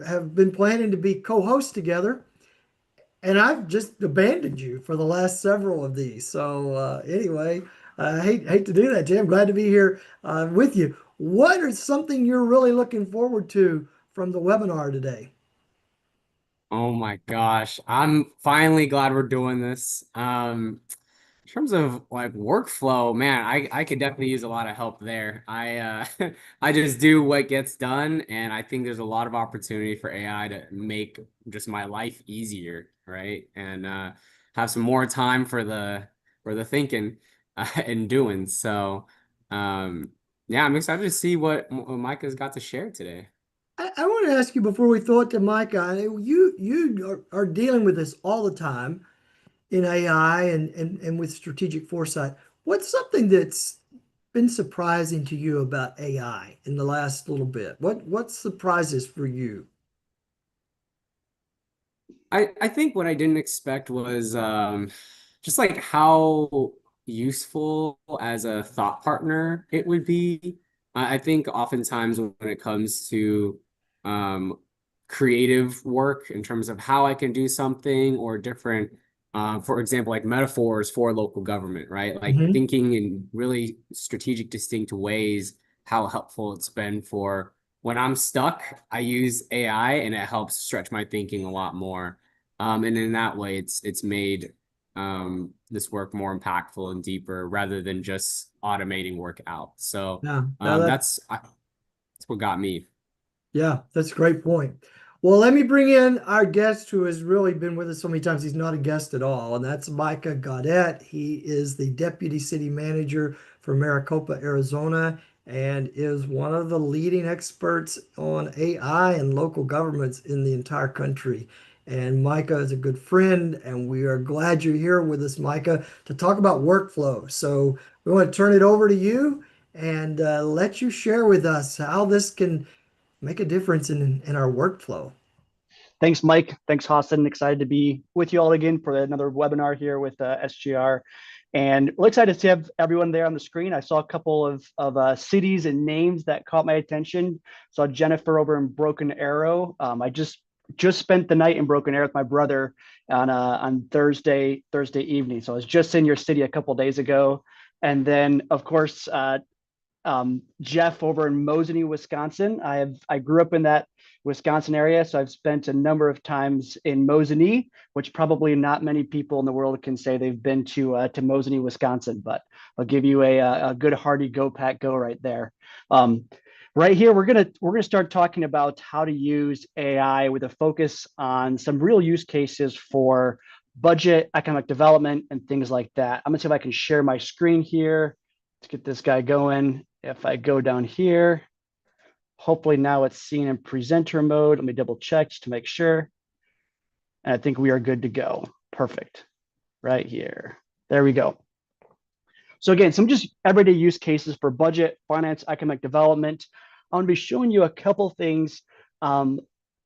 have been planning to be co-hosts together, and I've just abandoned you for the last several of these. So anyway, I hate to do that, Jim. Glad to be here with you. What is something you're really looking forward to from the webinar today? Oh my gosh. I'm finally glad we're doing this. In terms of like workflow, man, I could definitely use a lot of help there. I just do what gets done, and I think there's a lot of opportunity for AI to make just my life easier, right? And have some more time for the thinking and doing. So yeah, I'm excited to see what Micah's got to share today. I want to ask you before we throw it to Micah. You are dealing with this all the time in AI and with strategic foresight. What's something that's been surprising to you about AI in the last little bit? What surprises for you? I think what I didn't expect was just like how useful as a thought partner it would be. I think oftentimes when it comes to um, creative work in terms of how I can do something or different, for example, like metaphors for local government, right? Like Hmm. thinking in really strategic, distinct ways, how helpful it's been for when I'm stuck, I use AI and it helps stretch my thinking a lot more. And in that way, it's made this work more impactful and deeper rather than just automating work out. So Yeah, now that's what got me. yeah, that's a great point. Well, let me bring in our guest who has really been with us so many times. He's not a guest at all, and that's Micah Gaudet. He is the deputy city manager for Maricopa, Arizona, and is one of the leading experts on AI and local governments in the entire country. And Micah is a good friend, and we are glad you're here with us, Micah, to talk about workflow. So we want to turn it over to you and let you share with us how this can make a difference in our workflow. Thanks, Mike. Thanks, Hassan. Excited to be with you all again for another webinar here with SGR. And we're excited to have everyone there on the screen. I saw a couple of cities and names that caught my attention. Saw Jennifer over in Broken Arrow. I just spent the night in Broken Arrow with my brother on Thursday evening. So I was just in your city a couple days ago. And then, of course, Jeff over in Mosinee, Wisconsin. I grew up in that Wisconsin area, so I've spent a number of times in Mosinee, which probably not many people in the world can say they've been to Mosinee, Wisconsin. But I'll give you a good hearty go pack go right there. Um, right here, we're gonna start talking about how to use AI with a focus on some real use cases for budget, economic development, and things like that. I'm gonna see if I can share my screen here. Let's get this guy going. If I go down here, hopefully now it's seen in presenter mode. Let me double check just to make sure. And I think we are good to go. Perfect. Right here. There we go. So again, some just everyday use cases for budget, finance, economic development. I'm going to be showing you a couple things.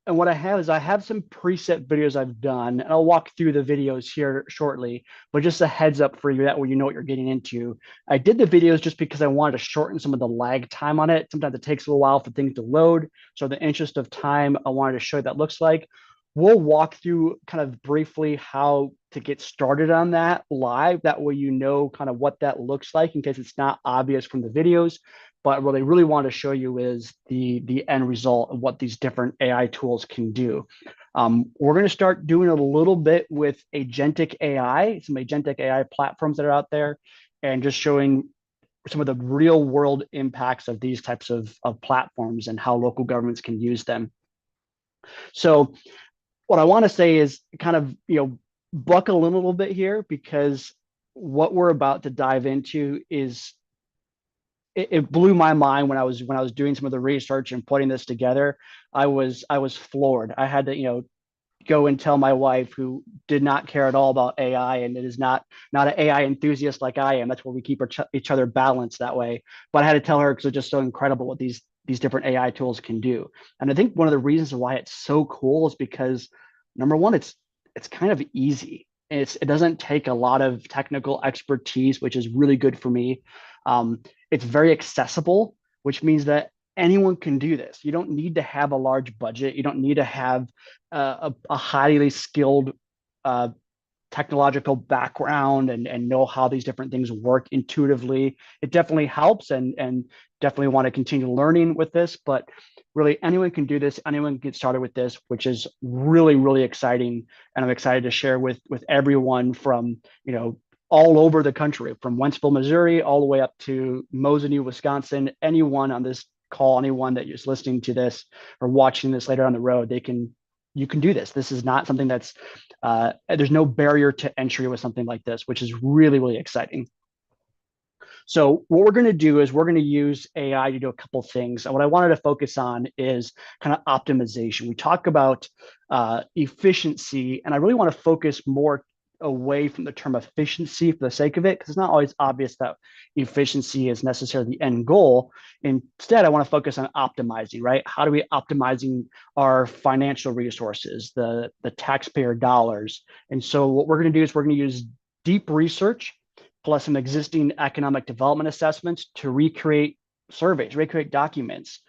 And what I have is I have some preset videos I've done, and I'll walk through the videos here shortly, but just a heads up for you, that way you know what you're getting into. I did the videos just because I wanted to shorten some of the lag time on it. Sometimes it takes a little while for things to load. So in the interest of time, I wanted to show you that looks like. We'll walk through kind of briefly how to get started on that live. That way you know kind of what that looks like in case it's not obvious from the videos. But what I really want to show you is the end result of what these different AI tools can do. We're going to start doing a little bit with agentic AI, some agentic AI platforms that are out there, and just showing some of the real world impacts of these types of platforms and how local governments can use them. So what I want to say is kind of, buckle in a little bit here, because what we're about to dive into is it blew my mind when I was doing some of the research and putting this together. I was floored. I had to, go and tell my wife, who did not care at all about AI and it is not an AI enthusiast like I am. That's where we keep each other balanced that way. But I had to tell her because it's just so incredible what these different AI tools can do. And I think one of the reasons why it's so cool is because number one, it's kind of easy. It doesn't take a lot of technical expertise, which is really good for me. It's very accessible, which means that anyone can do this. You don't need to have a large budget. You don't need to have a highly skilled uh, technological background and know how these different things work intuitively. It definitely helps, and definitely want to continue learning with this, but really anyone can do this. Anyone can get started with this, which is really, really exciting. And I'm excited to share with everyone from, all over the country, from Wentzville, Missouri, all the way up to Mosinee, Wisconsin. Anyone on this call, anyone that is listening to this or watching this later on the road, you can do this. This is not something that's there's no barrier to entry with something like this, which is really, really exciting. So what we're going to do is we're going to use AI to do a couple things. And what I wanted to focus on is kind of optimization. We talk about efficiency, and I really want to focus more away from the term efficiency for the sake of it, because it's not always obvious that efficiency is necessarily the end goal. Instead, I want to focus on optimizing, right? How do we optimizing our financial resources, the taxpayer dollars? And so what we're going to do is we're going to use deep research plus some existing economic development assessments to recreate surveys, recreate documents.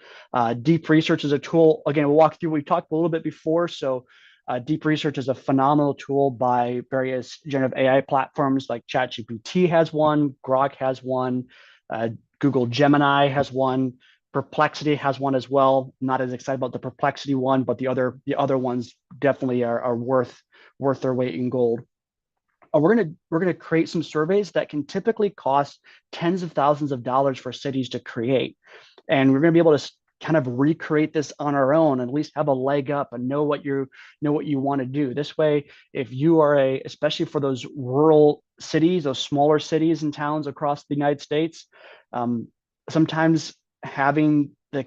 Deep research is a tool. Again, we'll walk through, we talked a little bit before. So deep research is a phenomenal tool by various generative AI platforms, like ChatGPT has one, Grok has one, Google Gemini has one, Perplexity has one as well. Not as excited about the Perplexity one, but the other ones definitely are worth their weight in gold. We're gonna create some surveys that can typically cost tens of thousands of dollars for cities to create, and we're gonna be able to kind of recreate this on our own and at least have a leg up and know what you want to do. This way, if you are especially for those rural cities, those smaller cities and towns across the United States, sometimes having the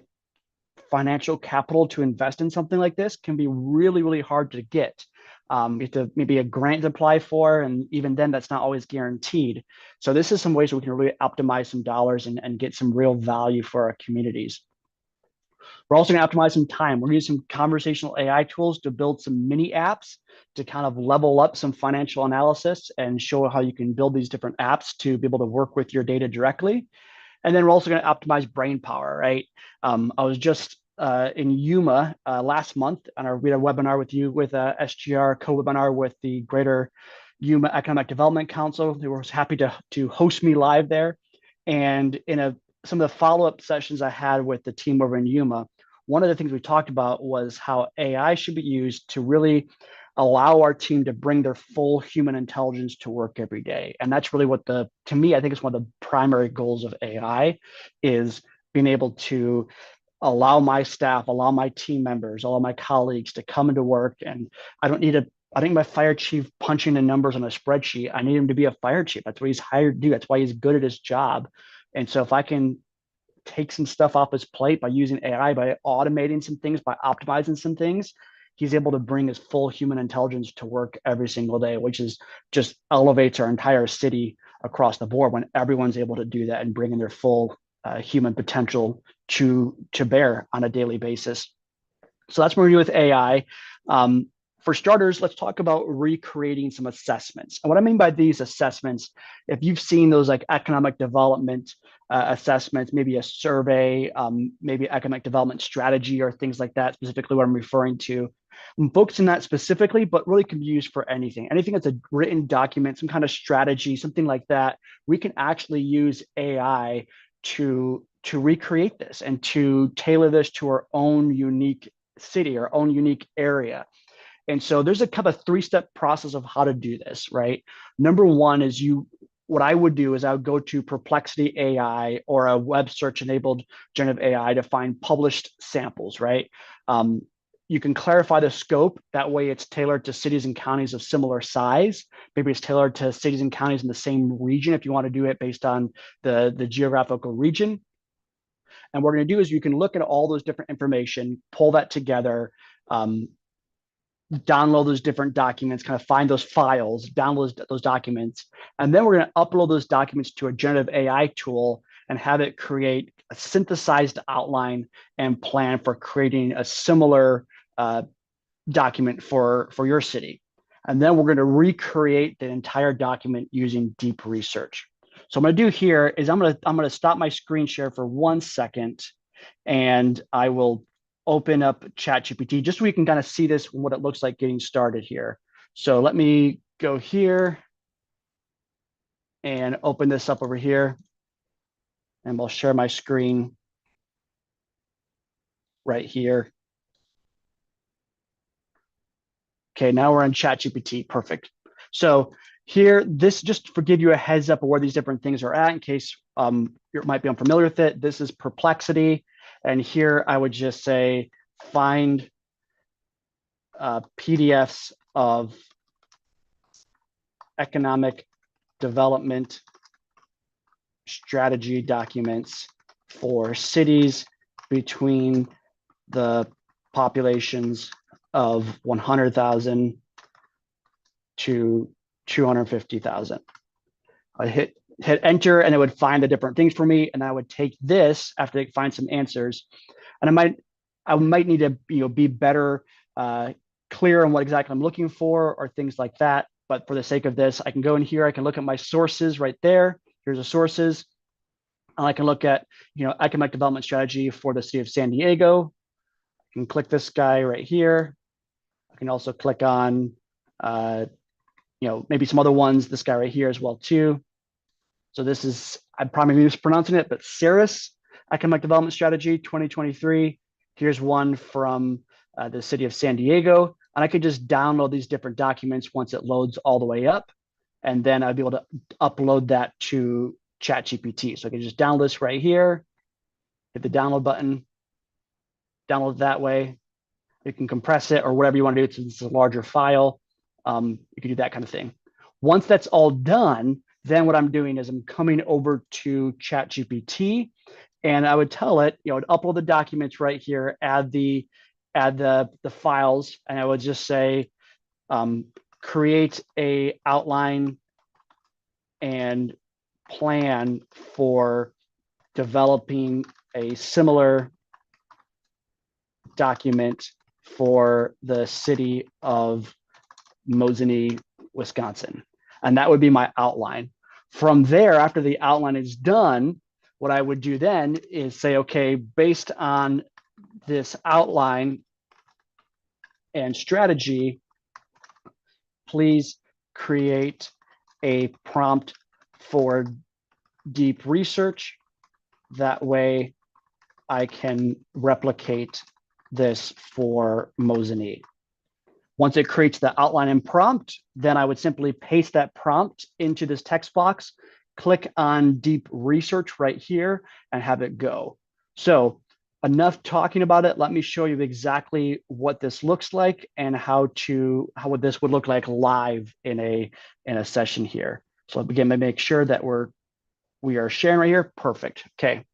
financial capital to invest in something like this can be really, really hard to get. You have to maybe a grant to apply for, and even then that's not always guaranteed. So this is some ways we can really optimize some dollars and get some real value for our communities. We're also going to optimize some time. We're going to use some conversational AI tools to build some mini apps to kind of level up some financial analysis and show how you can build these different apps to be able to work with your data directly. And then we're also going to optimize brain power, right? I was just in Yuma last month we had a webinar with SGR co-webinar with the Greater Yuma Economic Development Council. They were happy to host me live there. And in some of the follow-up sessions I had with the team over in Yuma, one of the things we talked about was how AI should be used to really allow our team to bring their full human intelligence to work every day. And that's really to me, I think it's one of the primary goals of AI is being able to allow my staff, allow my team members, allow my colleagues to come into work. And I think my fire chief punching the numbers on a spreadsheet. I need him to be a fire chief. That's what he's hired to do. That's why he's good at his job. And so if I can take some stuff off his plate by using AI, by automating some things, by optimizing some things, he's able to bring his full human intelligence to work every single day, which is just elevates our entire city across the board when everyone's able to do that and bring in their full human potential to bear on a daily basis. So that's what we're doing with AI. For starters, let's talk about recreating some assessments. And what I mean by these assessments, if you've seen those like economic development assessments, maybe a survey, maybe economic development strategy or things like that, specifically what I'm referring to. I'm focusing that specifically, but really can be used for anything. Anything that's a written document, some kind of strategy, something like that, we can actually use AI to recreate this and to tailor this to our own unique city, our own unique area. And so there's a kind of three-step process of how to do this, right? Number one is what I would do is I would go to Perplexity AI or a web search enabled generative AI to find published samples, right? You can clarify the scope. That way it's tailored to cities and counties of similar size. Maybe it's tailored to cities and counties in the same region if you want to do it based on the geographical region. And what we're going to do is you can look at all those different information, pull that together, download those different documents, kind of find those files, download those documents, and then we're going to upload those documents to a generative AI tool and have it create a synthesized outline and plan for creating a similar document for your city. And then we're going to recreate the entire document using deep research. So what I'm going to do here is I'm going to stop my screen share for 1 second, and I will open up ChatGPT just so we can kind of see this, what it looks like getting started here. So let me go here and open this up over here, and we'll share my screen right here. Okay, now we're on ChatGPT. Perfect. So here, this just to give you a heads up of where these different things are at in case you might be unfamiliar with it. This is Perplexity. And here I would just say, find PDFs of economic development strategy documents for cities between the populations of 100,000 to 250,000. I hit enter, and it would find the different things for me, and I would take this after it finds some answers, and I might need to be better clear on what exactly I'm looking for or things like that. But for the sake of this, I can go in here. I can look at my sources right there. Here's the sources. And I can look at economic development strategy for the city of San Diego. I can click this guy right here. I can also click on maybe some other ones, this guy right here as well too. So this is, I'm probably mispronouncing it, but CERIS Economic Development Strategy 2023. Here's one from the city of San Diego. And I could just download these different documents once it loads all the way up. And then I'd be able to upload that to ChatGPT. So I can just download this right here, hit the download button, download that way. You can compress it or whatever you want to do since it's a larger file. You can do that kind of thing. Once that's all done, then what I'm doing is I'm coming over to ChatGPT, and I would tell it, I'd upload the documents right here, add the files, and I would just say, create a outline and plan for developing a similar document for the city of Mosinee, Wisconsin. And that would be my outline. From there, after the outline is done, what I would do then is say, okay, based on this outline and strategy, please create a prompt for deep research. That way I can replicate this for Mosinee. Once it creates the outline and prompt, then I would simply paste that prompt into this text box, click on deep research right here, and have it go. So enough talking about it. Let me show you exactly what this looks like and how this would look like live in a session here. So again, I make sure that we are sharing right here. Perfect. Okay.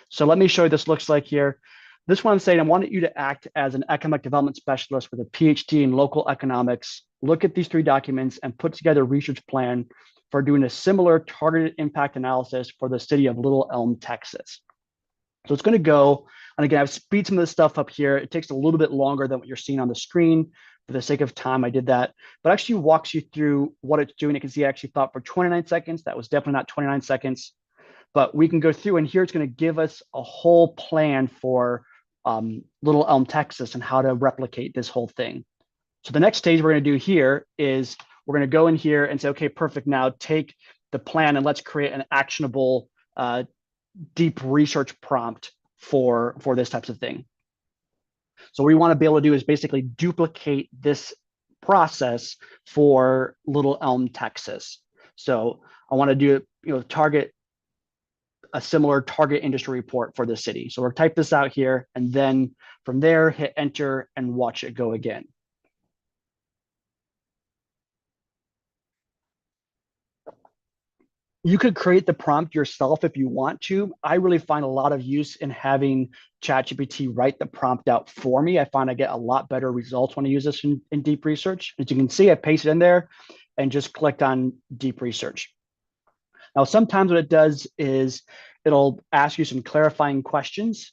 So let me show you what this looks like here. This one I'm saying I wanted you to act as an economic development specialist with a PhD in local economics, look at these 3 documents and put together a research plan for doing a similar targeted impact analysis for the city of Little Elm, Texas. So it's going to go, and again, I've speed some of this stuff up here. It takes a little bit longer than what you're seeing on the screen. For the sake of time, I did that, but actually walks you through what it's doing. You can see I actually thought for 29 seconds. That was definitely not 29 seconds, but we can go through, and here it's going to give us a whole plan for Little Elm, Texas, and how to replicate this whole thing. So the next stage we're going to do here is we're going to go in here and say, okay, perfect. Now take the plan and let's create an actionable deep research prompt for this types of thing. So what we want to be able to do is basically duplicate this process for Little Elm, Texas. So I want to do target a similar target industry report for the city. So we'll type this out here, and then from there, hit enter and watch it go again. You could create the prompt yourself if you want to. I really find a lot of use in having ChatGPT write the prompt out for me. I find I get a lot better results when I use this in deep research. As you can see, I pasted in there and just clicked on deep research. Now, sometimes what it does is it'll ask you some clarifying questions.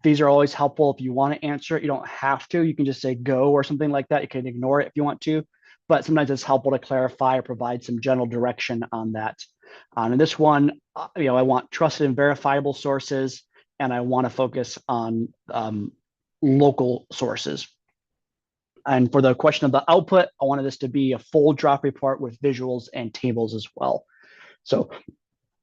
These are always helpful if you want to answer it. You don't have to. You can just say go or something like that. You can ignore it if you want to, but sometimes it's helpful to clarify or provide some general direction on that. And this one, I want trusted and verifiable sources and I want to focus on local sources. And for the question of the output, I wanted this to be a full drop report with visuals and tables as well. So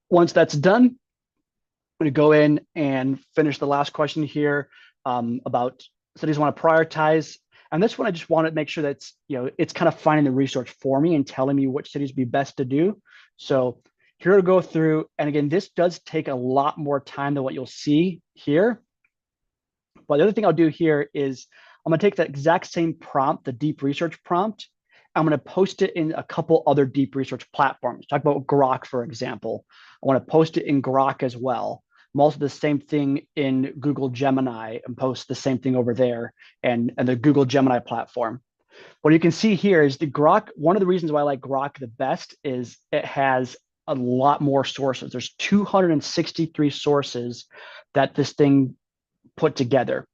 once that's done, I'm going to go in and finish the last question here about studies want to prioritize. And this one, I just want to make sure that's, it's kind of finding the research for me and telling me which cities would be best to do. So here to go through, and again, this does take a lot more time than what you'll see here. But the other thing I'll do here is I'm going to take that exact same prompt, the deep research prompt. I'm going to post it in a couple other deep research platforms. Talk about Grok, for example. I want to post it in Grok as well. I'm also the same thing in Google Gemini and post the same thing over there and the Google Gemini platform. What you can see here is the Grok. One of the reasons why I like Grok the best is it has a lot more sources. There's 263 sources that this thing put together.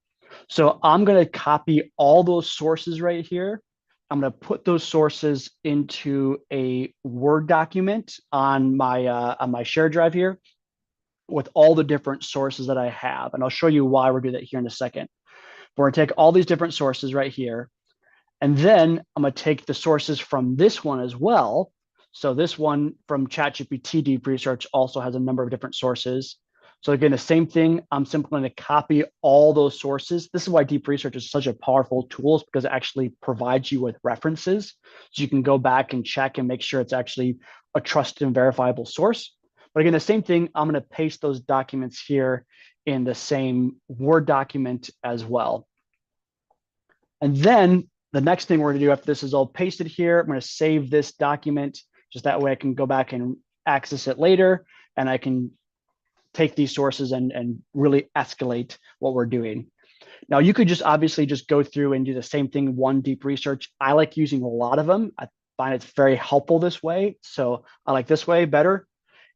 So I'm going to copy all those sources right here. I'm going to put those sources into a Word document on my share drive here with all the different sources that I have. And I'll show you why we'll do that here in a second. We're going to take all these different sources right here. And then I'm going to take the sources from this one as well. So this one from ChatGPT Deep Research also has a number of different sources. So again, the same thing, I'm simply going to copy all those sources. This is why deep research is such a powerful tool, because it actually provides you with references. So you can go back and check and make sure it's actually a trusted and verifiable source. But again, the same thing, I'm going to paste those documents here in the same Word document as well. And then the next thing we're going to do after this is all pasted here. I'm going to save this document, just that way I can go back and access it later, and I can take these sources and really escalate what we're doing. Now, you could just obviously just go through and do the same thing, one deep research. I like using a lot of them. I find it's very helpful this way. So I like this way better.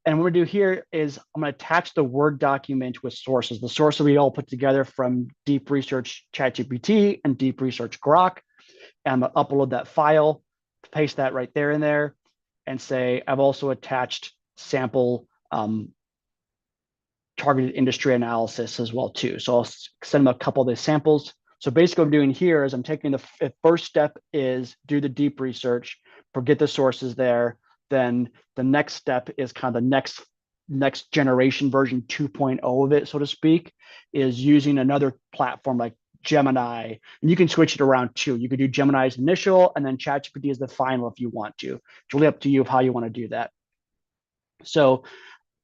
And what we're going to do here is I'm going to attach the Word document with sources, the sources we all put together from Deep Research ChatGPT and Deep Research Grok. And I'm going to upload that file, paste that right there in there, and say I've also attached sample targeted industry analysis as well too. So I'll send them a couple of the samples. So basically what I'm doing here is I'm taking the first step is do the deep research, get the sources there. Then the next step is kind of the next generation version 2.0 of it, so to speak, is using another platform like Gemini. And you can switch it around too. You could do Gemini's initial and then ChatGPT is the final if you want to. It's really up to you of how you want to do that. So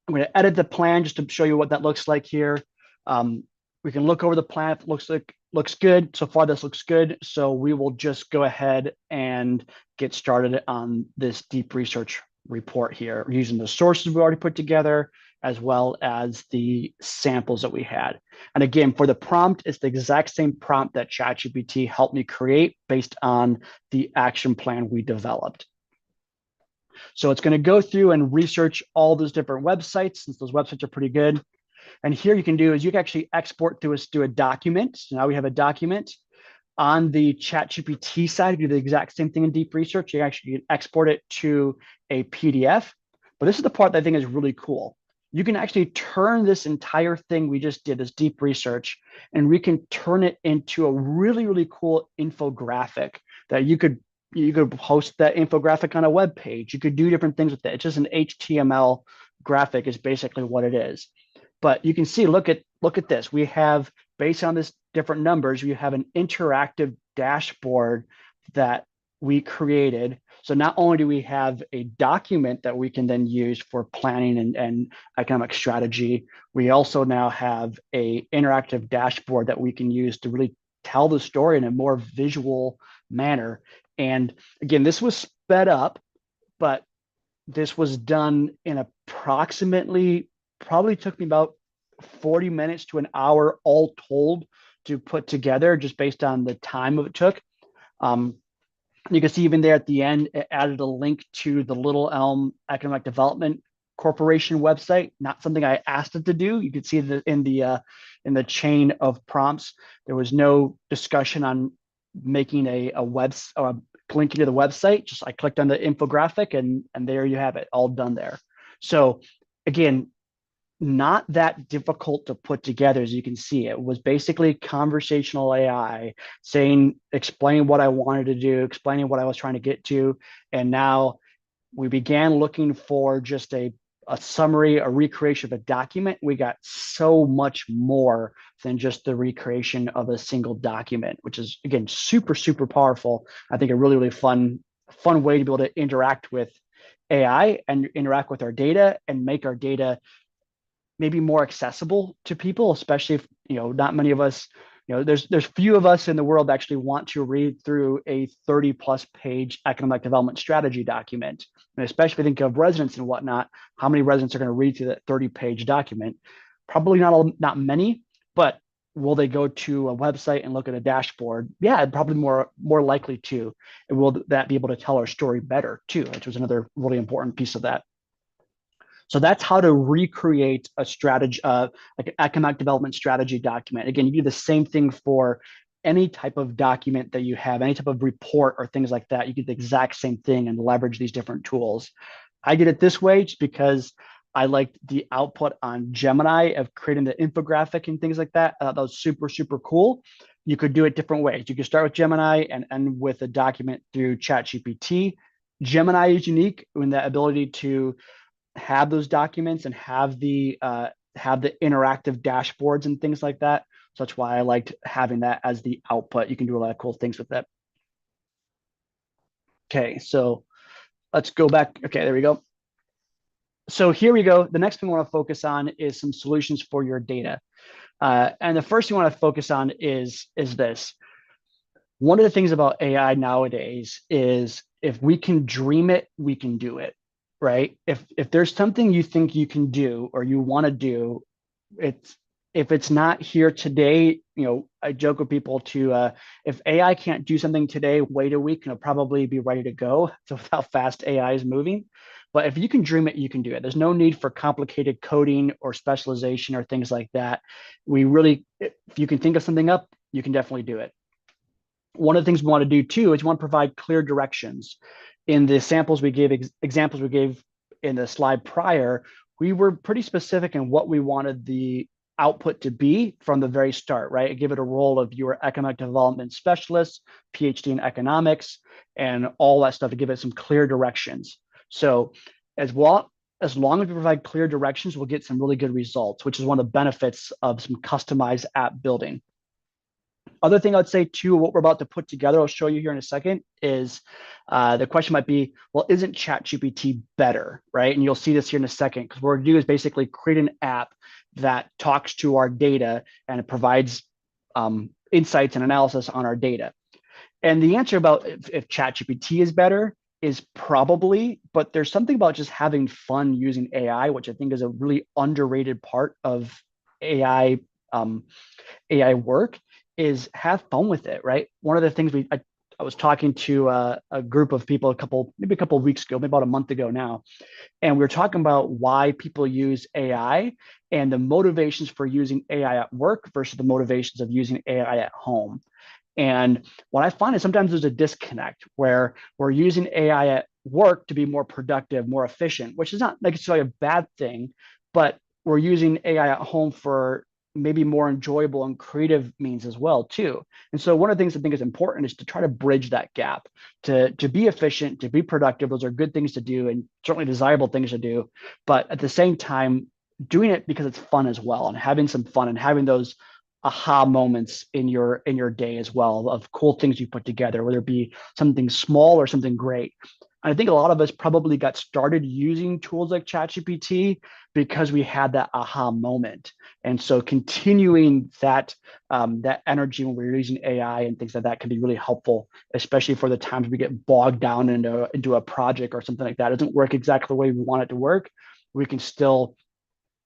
I'm going to edit the plan just to show you what that looks like here. We can look over the plan. If it looks good. So far, this looks good. So we will just go ahead and get started on this deep research report here using the sources we already put together, as well as the samples that we had. And again, for the prompt, it's the exact same prompt that ChatGPT helped me create based on the action plan we developed. So it's going to go through and research all those different websites, since those websites are pretty good. And here you can do is you can actually export to a document. So now we have a document. On the ChatGPT side, you do the exact same thing in deep research. You actually export it to a PDF. But this is the part that I think is really cool. You can actually turn this entire thing we just did, this deep research, and we can turn it into a really, really cool infographic that you could post that infographic on a web page. You could do different things with it. It's just an HTML graphic is basically what it is. But you can see, look at this. We have, based on this different numbers, we have an interactive dashboard that we created. So not only do we have a document that we can then use for planning and economic strategy, we also now have a interactive dashboard that we can use to really tell the story in a more visual manner. And again, this was sped up, but this was done in approximately, probably took me about 40 minutes to an hour all told to put together, just based on the time it took. You can see even there at the end, it added a link to the Little Elm Economic Development Corporation website, not something I asked it to do. You can see that in the chain of prompts, there was no discussion on making a linking to the website. Just I clicked on the infographic and there you have it, all done there. So again, not that difficult to put together, as you can see. It was basically conversational AI saying, explain what I wanted to do, explaining what I was trying to get to. And now we began looking for just a summary, a recreation of a document. We got so much more than just the recreation of a single document, which is, again, super, super powerful. I think a really, really fun way to be able to interact with AI and interact with our data and make our data maybe more accessible to people, especially if, not many of us, there's few of us in the world that actually want to read through a 30+ page economic development strategy document. And especially if you think of residents and whatnot, how many residents are going to read through that 30-page document? Probably not many, but will they go to a website and look at a dashboard? Yeah, probably more likely to. And will that be able to tell our story better too, which was another really important piece of that. So that's how to recreate a strategy, like an economic development strategy document. Again, you do the same thing for any type of document that you have, any type of report or things like that. You do the exact same thing and leverage these different tools. I did it this way just because I liked the output on Gemini of creating the infographic and things like that. That was super, super cool. You could do it different ways. You could start with Gemini and end with a document through ChatGPT. Gemini is unique in the ability to have those documents and have the interactive dashboards and things like that. So that's why I liked having that as the output. You can do a lot of cool things with that. Okay, so let's go back. Okay, there we go. So here we go. The next thing we want to focus on is some solutions for your data. And the first thing we want to focus on is this. One of the things about AI nowadays is if we can dream it, we can do it. Right? If there's something you think you can do or you want to do, if it's not here today, I joke with people to if AI can't do something today, wait a week and it'll probably be ready to go. So how fast AI is moving. But if you can dream it, you can do it. There's no need for complicated coding or specialization or things like that. If you can think of something up, you can definitely do it. One of the things we want to do too is we want to provide clear directions. In the samples we gave, examples we gave in the slide prior, we were pretty specific in what we wanted the output to be from the very start, right? Give it a role of your economic development specialist, PhD in economics, and all that stuff to give it some clear directions. So as long as we provide clear directions, we'll get some really good results, which is one of the benefits of some customized app building. Other thing I'd say too, what we're about to put together, I'll show you here in a second, is the question might be, well, isn't ChatGPT better, right? And you'll see this here in a second, because what we're gonna do is basically create an app that talks to our data and it provides insights and analysis on our data. And the answer about if ChatGPT is better is probably, but there's something about just having fun using AI, which I think is a really underrated part of AI work, is have fun with it, right? One of the things I was talking to a group of people maybe a couple of weeks ago, maybe about a month ago now, and we were talking about why people use AI and the motivations for using AI at work versus the motivations of using AI at home. And what I find is sometimes there's a disconnect where we're using AI at work to be more productive, more efficient, which is not necessarily a bad thing, but we're using AI at home for maybe more enjoyable and creative means as well too. And so one of the things I think is important is to try to bridge that gap, to be efficient, to be productive. Those are good things to do and certainly desirable things to do. But at the same time, doing it because it's fun as well, and having some fun and having those aha moments in your day as well of cool things you put together, whether it be something small or something great. I think a lot of us probably got started using tools like ChatGPT because we had that aha moment. And so continuing that energy when we're using AI and things like that can be really helpful, especially for the times we get bogged down into a project or something like that. It doesn't work exactly the way we want it to work. We can still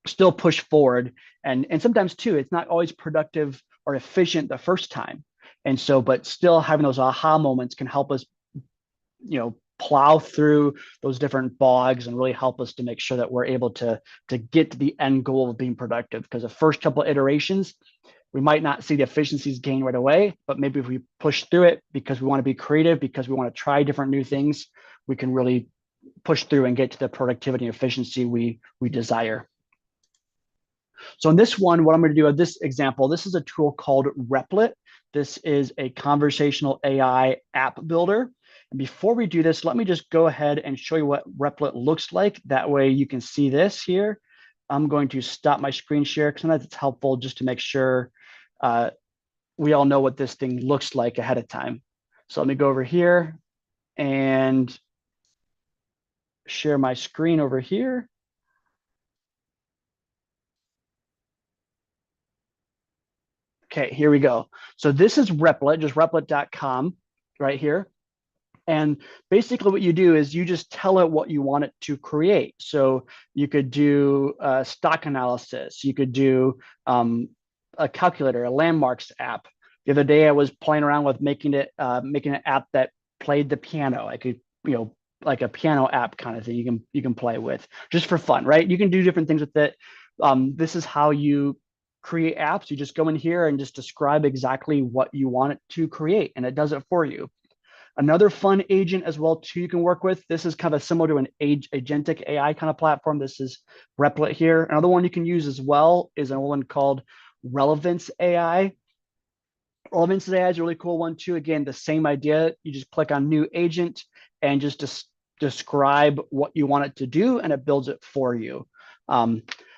push forward. And sometimes too, it's not always productive or efficient the first time. And so, but still having those aha moments can help us, plow through those different bogs and really help us to make sure that we're able to get to the end goal of being productive. Because the first couple of iterations, we might not see the efficiencies gain right away, but maybe if we push through it because we want to be creative, because we want to try different new things, we can really push through and get to the productivity and efficiency we desire. So in this one, what I'm going to do in this example, this is a tool called Replit. This is a conversational AI app builder. And before we do this, let me just go ahead and show you what Replit looks like. That way you can see this here. I'm going to stop my screen share because sometimes it's helpful just to make sure we all know what this thing looks like ahead of time. So let me go over here and share my screen over here. Okay, here we go. So this is Replit, just replit.com right here. And basically what you do is you just tell it what you want it to create. So you could do stock analysis. You could do a calculator, a landmarks app. The other day I was playing around with making an app that played the piano. I could, like a piano app kind of thing you can play with just for fun, right? You can do different things with it. This is how you create apps. You just go in here and just describe exactly what you want it to create, and it does it for you. Another fun agent as well too you can work with. This is kind of similar to an agentic AI kind of platform. This is Replit here. Another one you can use as well is an one called Relevance AI. Relevance AI is a really cool one too. Again, the same idea. You just click on new agent and just describe what you want it to do, and it builds it for you.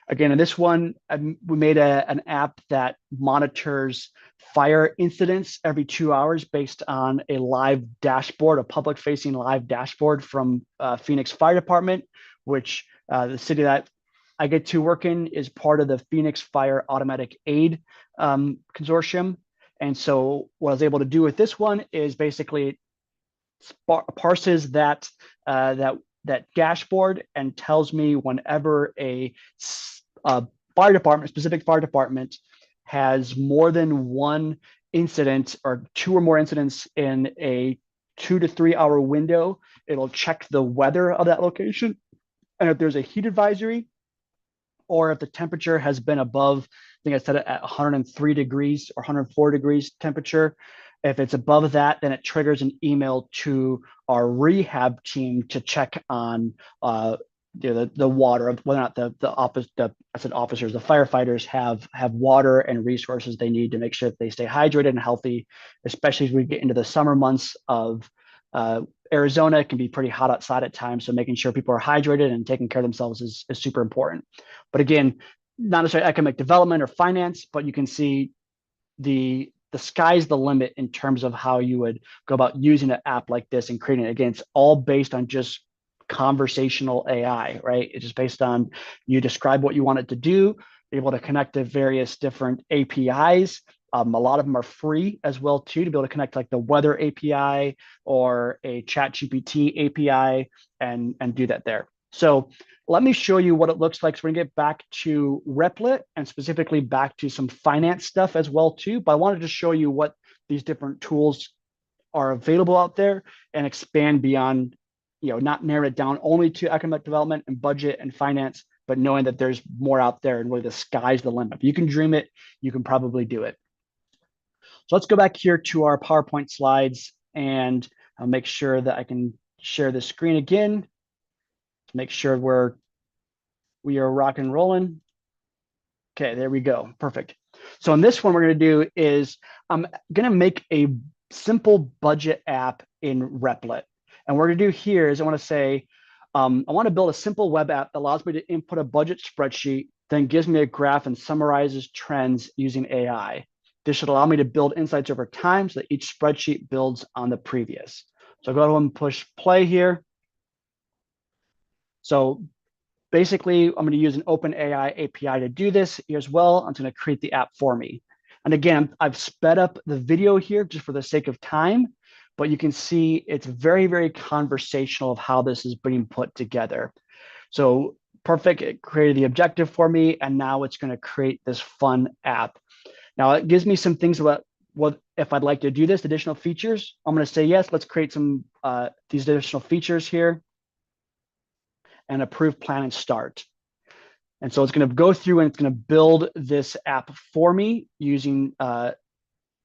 Again, in this one, we made an app that monitors fire incidents every 2 hours based on a live dashboard, a public-facing live dashboard from Phoenix Fire Department, which the city that I get to work in is part of the Phoenix Fire Automatic Aid Consortium. And so what I was able to do with this one is basically parses that dashboard and tells me whenever a fire department, specific fire department, has more than one incident or two or more incidents in a 2 to 3 hour window, it'll check the weather of that location. And if there's a heat advisory, or if the temperature has been above, I think I said it at 103 degrees or 104 degrees temperature, if it's above that, then it triggers an email to our rehab team to check on the water, whether or not the officers, the firefighters have water and resources they need to make sure that they stay hydrated and healthy, especially as we get into the summer months of Arizona. It can be pretty hot outside at times, so making sure people are hydrated and taking care of themselves is super important. But again, not necessarily economic development or finance, but you can see the sky's the limit in terms of how you would go about using an app like this and creating it. Again, it's all based on just conversational AI, right? It's just based on you describe what you want it to do, able to connect to various different APIs. A lot of them are free as well too, to be able to connect like the weather API or a ChatGPT API and do that there. So let me show you what it looks like. So we're gonna get back to Replit and specifically back to some finance stuff as well too. But I wanted to show you what these different tools are available out there and expand beyond, not narrow it down only to economic development and budget and finance, but knowing that there's more out there and really the sky's the limit. If you can dream it, you can probably do it. So let's go back here to our PowerPoint slides, and I'll make sure that I can share the screen again to make sure we are rock and rolling. Okay, there we go. Perfect. So in this one, we're going to do is I'm going to make a simple budget app in Replit. And what we're going to do here is I want to say, I want to build a simple web app that allows me to input a budget spreadsheet, then gives me a graph and summarizes trends using AI. This should allow me to build insights over time so that each spreadsheet builds on the previous. So I'll go ahead and push play here. So basically, I'm going to use an OpenAI API to do this here as well. I'm going to create the app for me. And again, I've sped up the video here just for the sake of time, but you can see it's very, very conversational of how this is being put together. So perfect, it created the objective for me, and now it's going to create this fun app. Now it gives me some things about what if I'd like to do this, additional features. I'm going to say yes, let's create some these additional features here and approve, plan, and start. And so it's going to go through and it's going to build this app for me using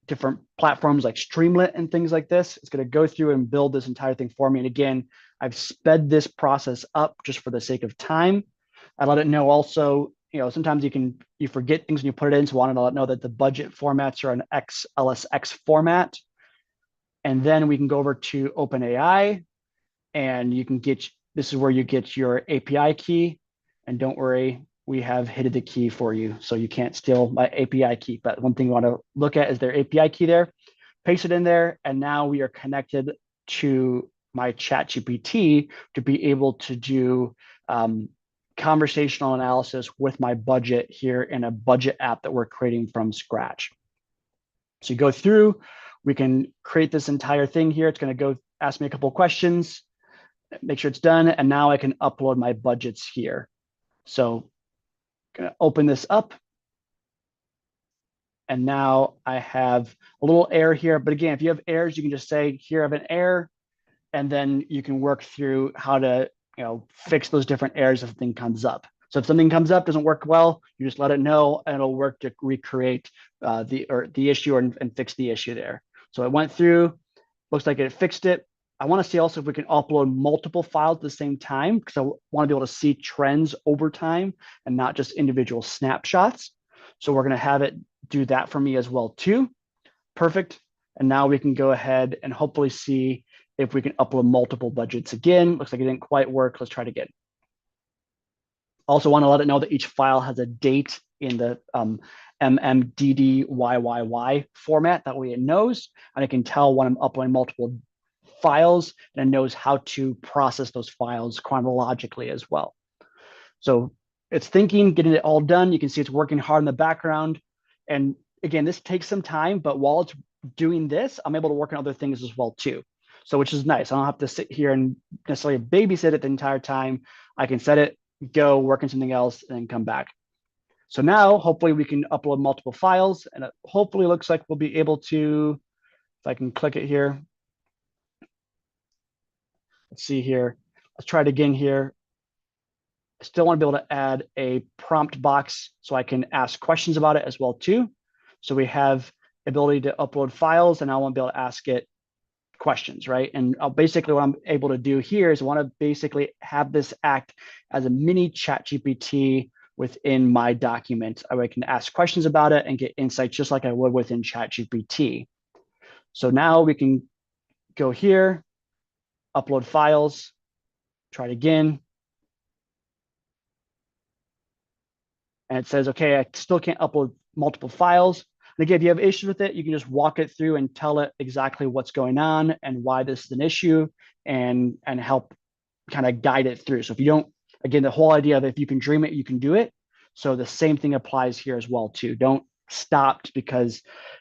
different platforms like Streamlit and things like this. It's going to go through and build this entire thing for me. And again, I've sped this process up just for the sake of time. I let it know also sometimes you forget things when you put it in. So I wanted to know that the budget formats are an XLSX format. And then we can go over to OpenAI, and this is where you get your API key. And don't worry, we have hidden the key for you, so you can't steal my API key. But one thing you want to look at is their API key there. Paste it in there, and now we are connected to my ChatGPT to be able to do conversational analysis with my budget here in a budget app that we're creating from scratch. So you go through, we can create this entire thing here. It's going to go ask me a couple of questions, make sure it's done, and now I can upload my budgets here. So I'm going to open this up. And now I have a little error here. But again, if you have errors, you can just say, here I have an error, and then you can work through how to fix those different errors if something comes up. So if something comes up, doesn't work well, you just let it know, and it'll work to recreate the issue and fix the issue there. So it went through, looks like it fixed it. I want to see also if we can upload multiple files at the same time, because I want to be able to see trends over time and not just individual snapshots. So we're going to have it do that for me as well too. Perfect. And now we can go ahead and hopefully see if we can upload multiple budgets again. Looks like it didn't quite work. Let's try it again. Also want to let it know that each file has a date in the MMDDYYY format. That way it knows, and it can tell when I'm uploading multiple files, and it knows how to process those files chronologically as well. So it's thinking, getting it all done. You can see it's working hard in the background. And again, this takes some time, but while it's doing this, I'm able to work on other things as well too. So which is nice. I don't have to sit here and necessarily babysit it the entire time. I can set it, go, work on something else, and then come back. So now hopefully we can upload multiple files, and it hopefully looks like we'll be able to, if I can click it here. Let's see here. Let's try it again here. I still want to be able to add a prompt box so I can ask questions about it as well too. So we have ability to upload files, and I want to be able to ask it questions, right? And basically what I'm able to do here is I want to basically have this act as a mini ChatGPT within my document. I can ask questions about it and get insights just like I would within ChatGPT. So now we can go here, upload files, try it again. And it says, okay, I still can't upload multiple files. And again, if you have issues with it, you can just walk it through and tell it exactly what's going on and why this is an issue, and help kind of guide it through. So if you don't, again, the whole idea of if you can dream it, you can do it. So the same thing applies here as well too. Don't stop because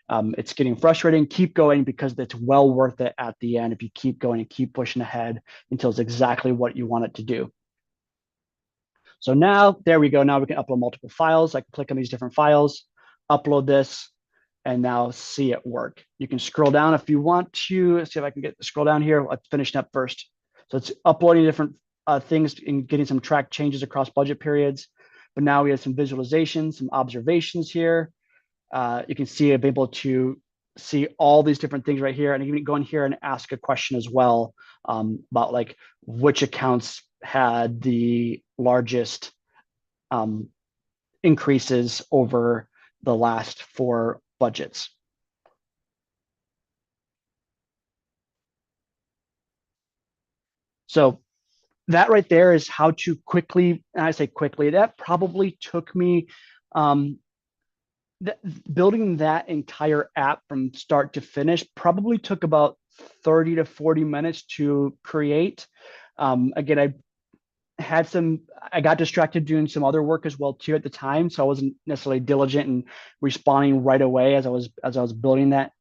it's getting frustrating. Keep going, because it's well worth it at the end if you keep going and keep pushing ahead until it's exactly what you want it to do. So now, there we go. Now we can upload multiple files. I can click on these different files, upload this, and now see it work. You can scroll down if you want to. Let's see if I can scroll down here. Let's finish up first. So it's uploading different things and getting some track changes across budget periods. But now we have some visualizations, some observations here. You can see I'm able to see all these different things right here. And you can go in here and ask a question as well about like which accounts had the largest increases over the last 4 budgets. So that right there is how to quickly, and I say quickly, that probably took me building that entire app from start to finish probably took about 30 to 40 minutes to create. Again, I got distracted doing some other work as well too at the time, so I wasn't necessarily diligent in responding right away as I was building that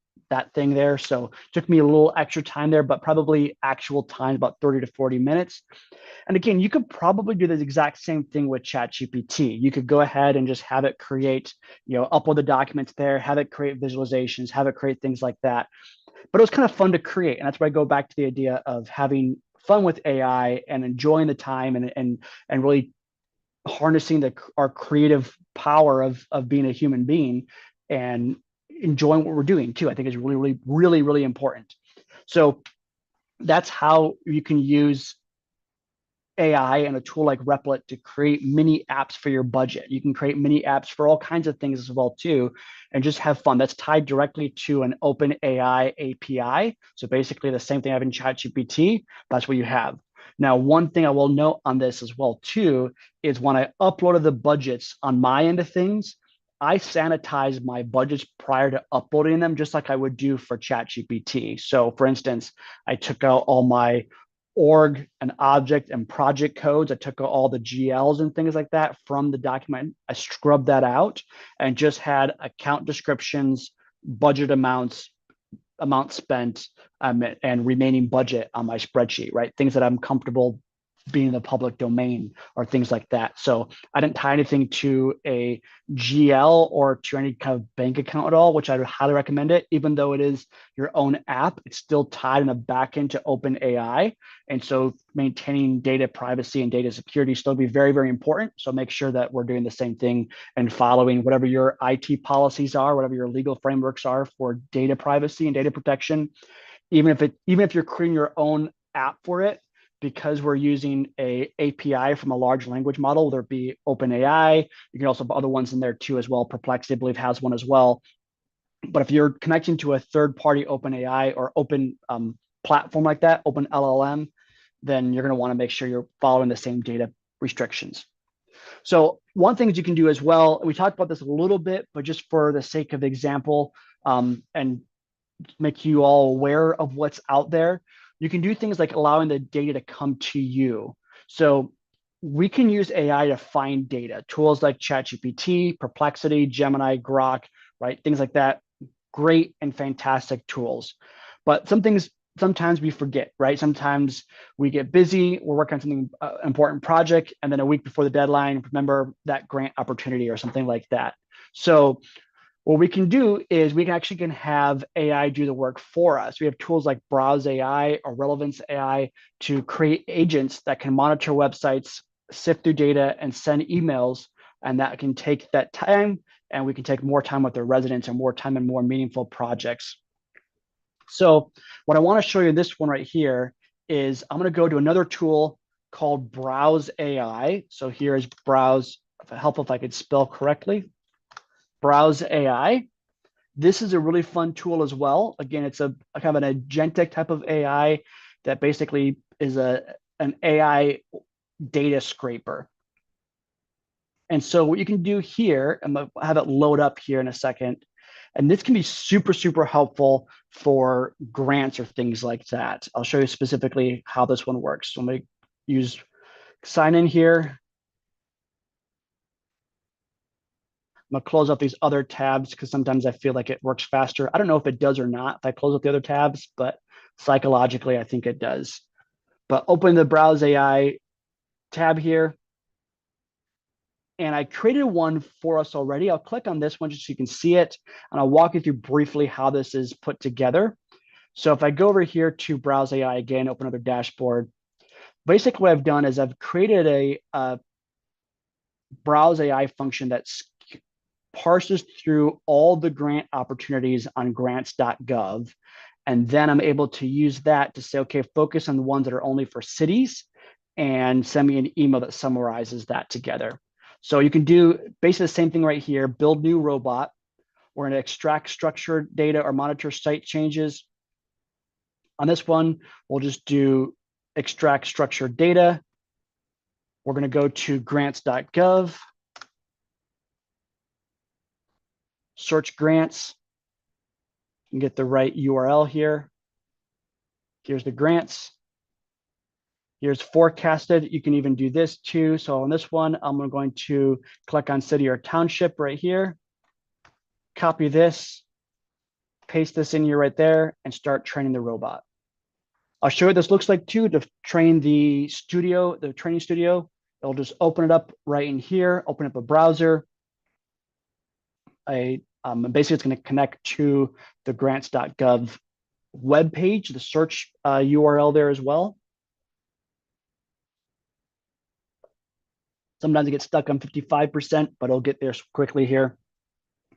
thing there. So it took me a little extra time there, but probably actual time about 30 to 40 minutes. And again, you could probably do the exact same thing with ChatGPT. You could go ahead and just have it create, upload the documents there, have it create visualizations, have it create things like that. But it was kind of fun to create. And that's where I go back to the idea of having fun with AI and enjoying the time and really harnessing our creative power of being a human being and enjoying what we're doing too. I think is really, really, really important. So that's how you can use AI and a tool like Replit to create mini apps for your budget. You can create mini apps for all kinds of things as well too, and just have fun. That's tied directly to an open AI API. So basically the same thing I have in ChatGPT, that's what you have. Now, one thing I will note on this as well too is when I uploaded the budgets on my end of things, I sanitize my budgets prior to uploading them, just like I would do for ChatGPT. So for instance, I took out all my org and object and project codes. I took all the GLs and things like that from the document. I scrubbed that out and just had account descriptions, budget amounts, amount spent, and remaining budget on my spreadsheet, right? Things that I'm comfortable being in the public domain or things like that. So I didn't tie anything to a GL or to any kind of bank account at all, which I would highly recommend it. Even though it is your own app, it's still tied in the backend to OpenAI. And so maintaining data privacy and data security still be very, very important. So make sure that we're doing the same thing and following whatever your IT policies are, whatever your legal frameworks are for data privacy and data protection. Even if you're creating your own app for it, because we're using a API from a large language model, whether it be OpenAI, you can also have other ones in there too as well. Perplexity, I believe, has one as well. But if you're connecting to a third-party OpenAI or open platform like that, open LLM, then you're going to want to make sure you're following the same data restrictions. So one thing that you can do as well, we talked about this a little bit, but just for the sake of example, and make you all aware of what's out there, you can do things like allowing the data to come to you. So we can use AI to find data. Tools like ChatGPT, Perplexity, Gemini, Grok, right? Things like that. Great and fantastic tools. But some things sometimes we forget, right? Sometimes we get busy, we're working on something important project, and then a week before the deadline, remember that grant opportunity or something like that. So what we can do is we can have AI do the work for us. We have tools like Browse AI or Relevance AI to create agents that can monitor websites, sift through data, and send emails. And that can take that time, and we can take more time with the residents and more time in more meaningful projects. So what I want to show you in this one right here is I'm going to go to another tool called Browse AI. So here's Browse, helpful if I could spell correctly. Browse AI. This is a really fun tool as well. Again, it's a kind of an agentic type of AI that basically is an AI data scraper. And so what you can do here, I'm going to have it load up here in a second. And this can be super, super helpful for grants or things like that. I'll show you specifically how this one works. So I'm going to use sign in here. I'm gonna close up these other tabs because sometimes I feel like it works faster. I don't know if it does or not if I close up the other tabs, but psychologically, I think it does. But open the Browse AI tab here. And I created one for us already. I'll click on this one just so you can see it. And I'll walk you through briefly how this is put together. So if I go over here to Browse AI again, open another dashboard. Basically what I've done is I've created a Browse AI function that's parses through all the grant opportunities on grants.gov. And then I'm able to use that to say, okay, focus on the ones that are only for cities and send me an email that summarizes that together. So you can do basically the same thing right here, build new robot. We're gonna extract structured data or monitor site changes. On this one, we'll just do extract structured data. We're gonna go to grants.gov. Search grants, and get the right URL here. Here's the grants. Here's forecasted. You can even do this too. So on this one, I'm going to click on city or township right here, copy this, paste this in here right there, and start training the robot. I'll show you what this looks like too to train the studio, the training studio. It'll just open it up right in here, open up a browser. Basically, it's going to connect to the grants.gov web page, the search URL there as well. Sometimes it gets stuck on 55%, but it'll get there quickly here.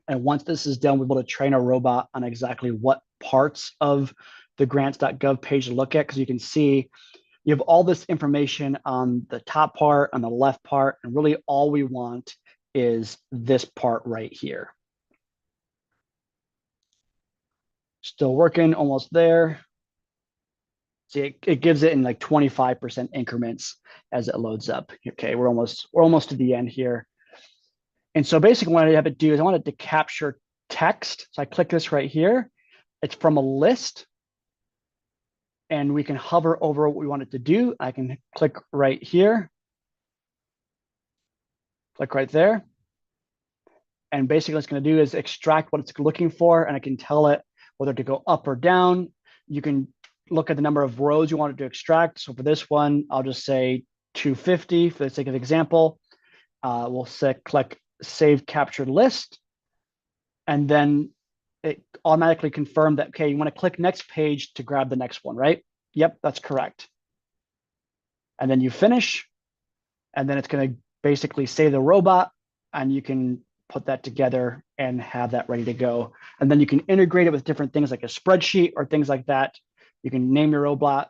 And once this is done, we're able to train a robot on exactly what parts of the grants.gov page to look at, because you can see you have all this information on the top part, on the left part, and really all we want is this part right here. Still working, almost there. See, it gives it in like 25% increments as it loads up. Okay, we're almost to the end here. And so basically what I have it do is I want it to capture text. So I click this right here. It's from a list. And we can hover over what we want it to do. I can click right here. Click right there. And basically what it's going to do is extract what it's looking for, and I can tell it whether to go up or down. You can look at the number of rows you want it to extract. So for this one, I'll just say 250 for the sake of example. We'll click Save Captured List. And then it automatically confirmed that, okay, you want to click next page to grab the next one, right? Yep, that's correct. And then you finish, and then it's going to basically say the robot, and you can put that together and have that ready to go. And then you can integrate it with different things like a spreadsheet or things like that. You can name your robot,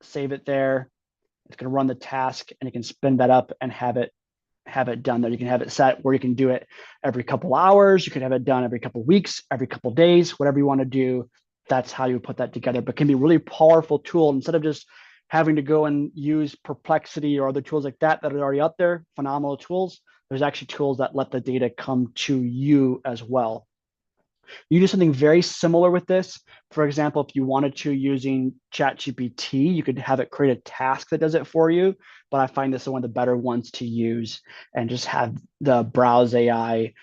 save it there. It's going to run the task, and you can spin that up and have it done there. You can have it set where you can do it every couple hours. You could have it done every couple of weeks, every couple of days, whatever you want to do. That's how you put that together, but can be a really powerful tool instead of just having to go and use Perplexity or other tools like that are already out there, phenomenal tools. There's actually tools that let the data come to you as well. You do something very similar with this. For example, if you wanted to using ChatGPT, you could have it create a task that does it for you. But I find this is one of the better ones to use, and just have the Browse AI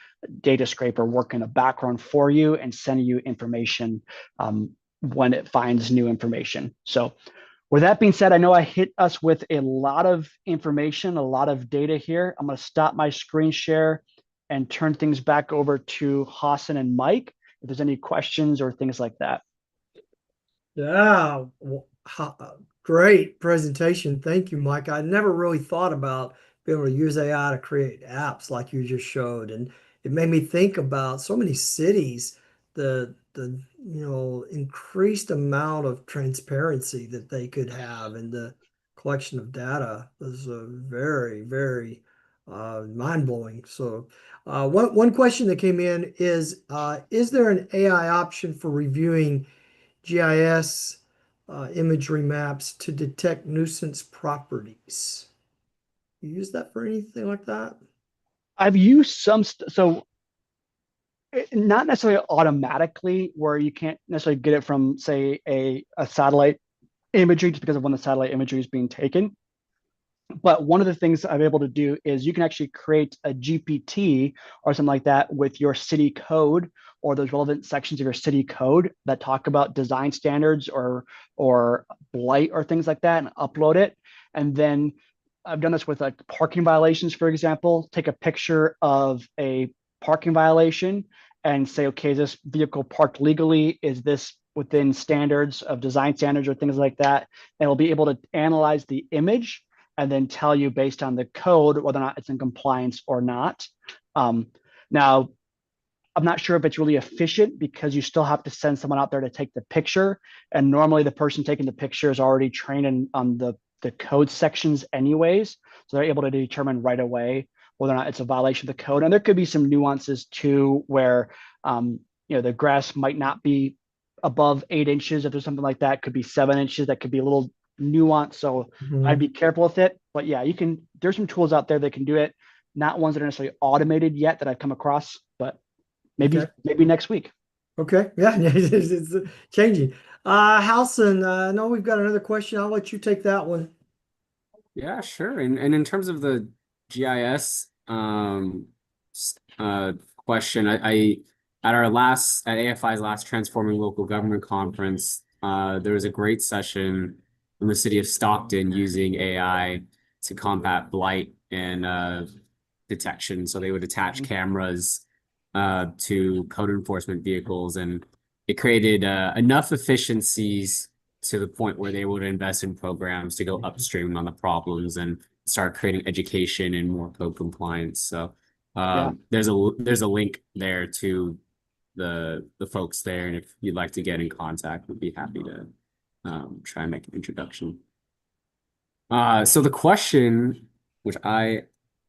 data scraper work in the background for you and send you information when it finds new information. So with that being said, I know I hit us with a lot of information, a lot of data here. I'm going to stop my screen share and turn things back over to Hassan and Mike if there's any questions or things like that. Yeah, great presentation. Thank you, Mike. I never really thought about being able to use AI to create apps like you just showed, and it made me think about so many cities, the increased amount of transparency that they could have in the collection of data was very, very mind-blowing. So, one question that came in is there an AI option for reviewing GIS imagery maps to detect nuisance properties? You use that for anything like that? I've used so not necessarily automatically, where you can't necessarily get it from, say, a satellite imagery just because of when the satellite imagery is being taken. But one of the things I'm able to do is you can actually create a GPT or something like that with your city code or those relevant sections of your city code that talk about design standards or blight or things like that, and upload it. And then I've done this with like parking violations, for example. Take a picture of a parking violation and say, okay, is this vehicle parked legally? Is this within standards of design standards or things like that? And it'll be able to analyze the image and then tell you based on the code whether or not it's in compliance or not. Now, I'm not sure if it's really efficient because you still have to send someone out there to take the picture. And normally the person taking the picture is already trained on the code sections anyways. So they're able to determine right away whether or not it's a violation of the code. And there could be some nuances too, where the grass might not be above 8 inches. If there's something like that, could be 7 inches. That could be a little nuance. So I'd be careful with it. But yeah, there's some tools out there that can do it. Not ones that are necessarily automated yet that I've come across, but maybe next week. Okay. Yeah, it's changing. Halson, I know we've got another question. I'll let you take that one. Yeah, sure. And in terms of the GIS question, I at AFI's last Transforming Local Government conference, there was a great session in the city of Stockton using AI to combat blight and detection. So they would attach cameras to code enforcement vehicles, and it created enough efficiencies to the point where they would invest in programs to go upstream on the problems and start creating education and more code compliance. So there's a link there to the folks there, and if you'd like to get in contact, we'd be happy to try and make an introduction. So the question, which I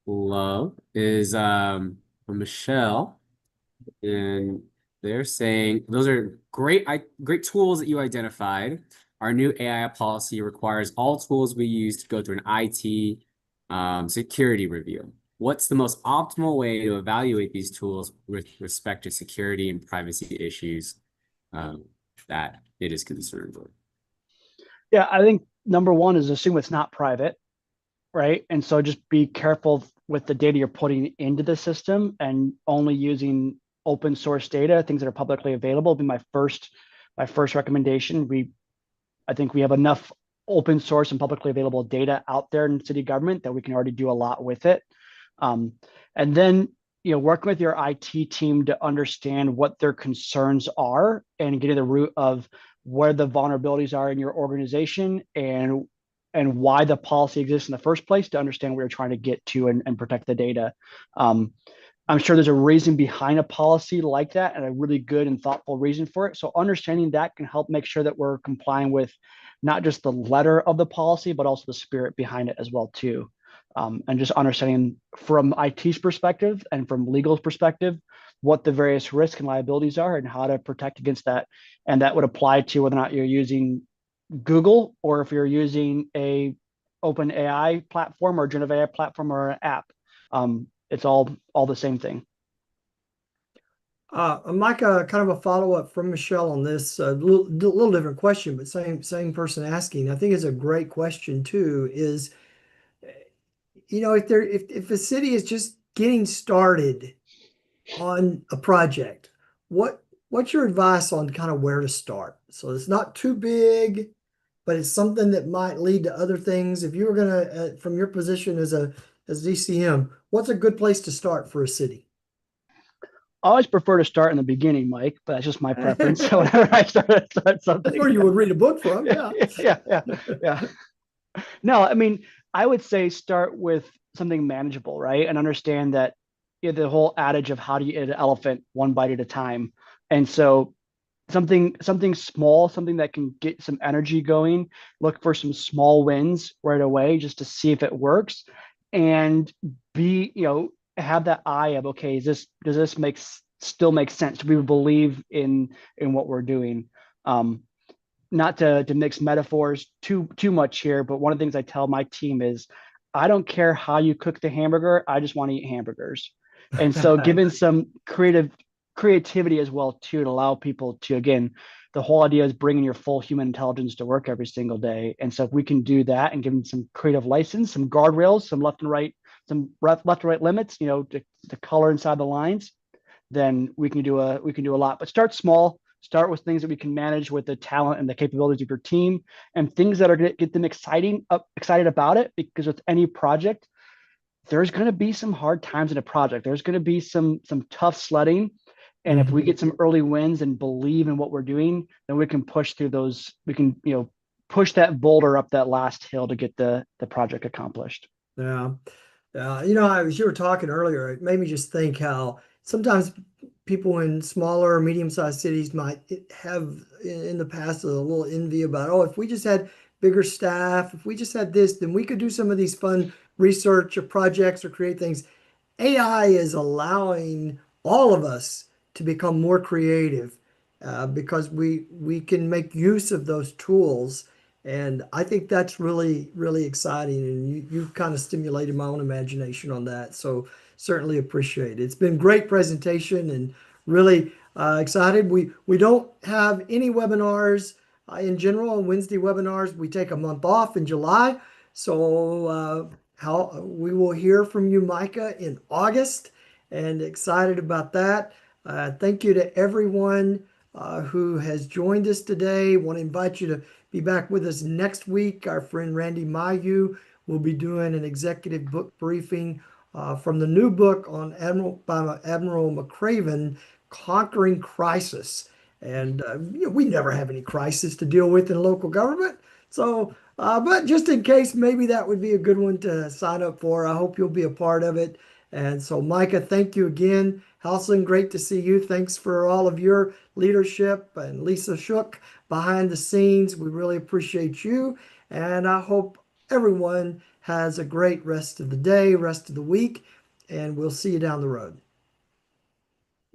love, is from Michelle, and they're saying those are great tools that you identified. Our new AI policy requires all tools we use to go through an IT security review. What's the most optimal way to evaluate these tools with respect to security and privacy issues um, that it is concerned with? Yeah, I think number one is assume it's not private, right? And so just be careful with the data you're putting into the system and only using open source data, things that are publicly available would be my first recommendation. I think we have enough open source and publicly available data out there in city government that we can already do a lot with it. Um, and then, working with your IT team to understand what their concerns are and getting the root of where the vulnerabilities are in your organization and why the policy exists in the first place to understand what you're trying to get to and protect the data. Um, I'm sure there's a reason behind a policy like that and a really good and thoughtful reason for it. So understanding that can help make sure that we're complying with not just the letter of the policy, but also the spirit behind it as well too. And just understanding from IT's perspective and from legal's perspective, what the various risks and liabilities are and how to protect against that. And that would apply to whether or not you're using Google or if you're using a open AI platform or generative AI platform or an app. It's all the same thing. Micah, kind of a follow-up from Michelle on this, little different question, but same person asking. I think it's a great question too, is, if a city is just getting started on a project, what's your advice on kind of where to start? So it's not too big, but it's something that might lead to other things. If you were gonna, from your position as DCM, what's a good place to start for a city? I always prefer to start in the beginning, Mike, but that's just my preference. So That's whenever I start something, where you would read a book from, yeah, yeah. yeah, yeah, yeah. No, I mean, I would say start with something manageable, right? And understand that the whole adage of how do you eat an elephant one bite at a time. And so something small, something that can get some energy going, look for some small wins right away just to see if it works and be, have that eye of, okay, does this still make sense? Do we believe in what we're doing? Not to mix metaphors too much here, but one of the things I tell my team is I don't care how you cook the hamburger, I just want to eat hamburgers. And so given some creativity as well too to allow people to, again, the whole idea is bringing your full human intelligence to work every single day. And so if we can do that and give them some creative license, some guardrails, some left and right limits, to color inside the lines, then we can do a lot. But start small. Start with things that we can manage with the talent and the capabilities of your team, and things that are going to get them excited about it. Because with any project, there's going to be some hard times in a project. There's going to be some tough sledding, and if we Mhm. get some early wins and believe in what we're doing, then we can push through those. We can push that boulder up that last hill to get the project accomplished. Yeah. As you were talking earlier, it made me just think how sometimes people in smaller or medium-sized cities might have in the past a little envy about, oh, if we just had bigger staff, if we just had this, then we could do some of these fun research or projects or create things. AI is allowing all of us to become more creative because we can make use of those tools. And I think that's really, really exciting. And you've kind of stimulated my own imagination on that. So certainly appreciate it. It's been a great presentation and really excited. We don't have any webinars in general. Wednesday webinars, we take a month off in July. So how we will hear from you, Micah, in August, and excited about that. Thank you to everyone who has joined us today. Want to invite you to be back with us next week. Our friend Randy Mayu will be doing an executive book briefing from the new book on by Admiral McCraven, Conquering Crisis. And we never have any crisis to deal with in local government. So, but just in case, maybe that would be a good one to sign up for. I hope you'll be a part of it. And so, Micah, thank you again. Halson, great to see you. Thanks for all of your leadership. And Lisa Shook behind the scenes. We really appreciate you. And I hope everyone has a great rest of the day, rest of the week, and we'll see you down the road.